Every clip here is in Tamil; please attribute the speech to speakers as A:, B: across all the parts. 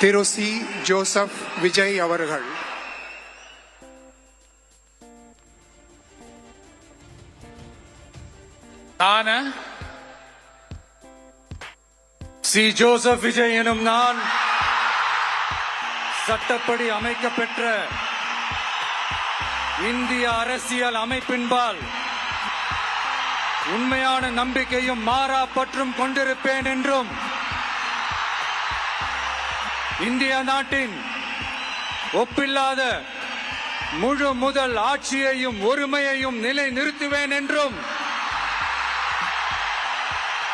A: திரு சி. ஜோசப் விஜய் அவர்கள்.
B: நான் சி. ஜோசப் விஜய் எனும் நான் சட்டப்படி அமைக்கப்பெற்ற இந்திய அரசியல் அமைப்பின்பால் உண்மையான நம்பிக்கையும் மாறா பற்றும் கொண்டிருப்பேன் என்றும் இந்திய நாட்டின் ஒப்பில்லாத முழு முதல் ஆட்சியையும் ஒருமையையும் நிலை நிறுத்துவேன் என்றும்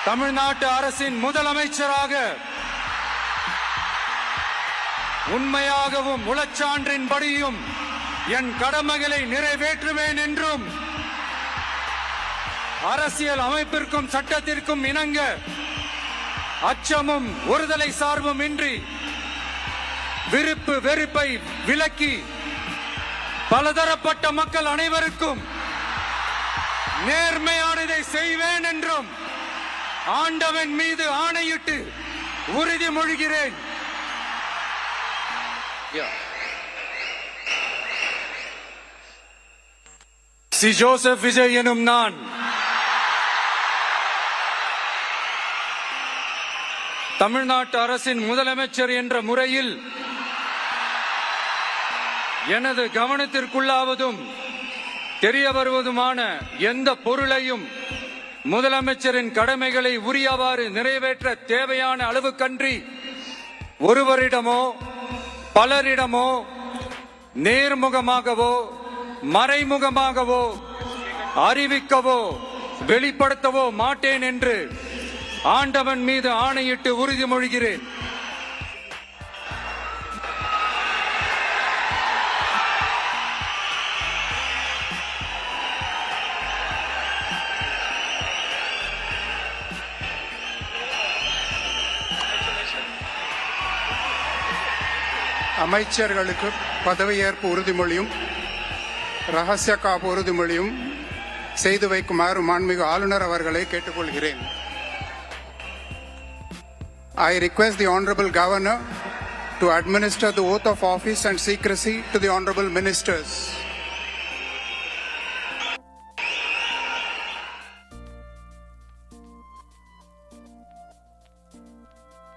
B: தமிழ்நாட்டு அரசின் முதலமைச்சராக உண்மையாகவும் உளச்சான்றின்படியும் என் கடமைகளை நிறைவேற்றுவேன் என்றும் அரசியல் அமைப்பிற்கும் சட்டத்திற்கும் இணங்க அச்சமும் ஒருதலை சார்பும் இன்றி விருப்பு வெறுப்பை விலக்கி பலதரப்பட்ட மக்கள் அனைவருக்கும் நேர்மையானதை செய்வேன் என்றும் ஆண்டவன் மீது ஆணையிட்டு உறுதிமொழிகிறேன். சி. ஜோசப் விஜய் எனும் நான் தமிழ்நாட்டு அரசின் முதலமைச்சர் என்ற முறையில் எனது கவனத்திற்குள்ளாவதும் தெரிய வருவதுமான எந்த பொருளையும் முதலமைச்சரின் கடமைகளை உரியவாறு நிறைவேற்ற தேவையான அளவுக்கன்றி ஒருவரிடமோ பலரிடமோ நேர்முகமாகவோ மறைமுகமாகவோ அறிவிக்கவோ வெளிப்படுத்தவோ மாட்டேன் என்று ஆண்டவன் மீது ஆணையிட்டு உறுதிமொழிகிறேன்.
A: அமைச்சர்களுக்கு பதவியேற்பு உறுதிமொழியும் ரகசிய காப்பு உறுதிமொழியும் செய்து வைக்குமாறு மாண்புமிகு ஆளுநர் அவர்களை கேட்டுக்கொள்கிறேன். I request the Honorable Governor to administer the oath of office and secrecy to the Honorable Ministers.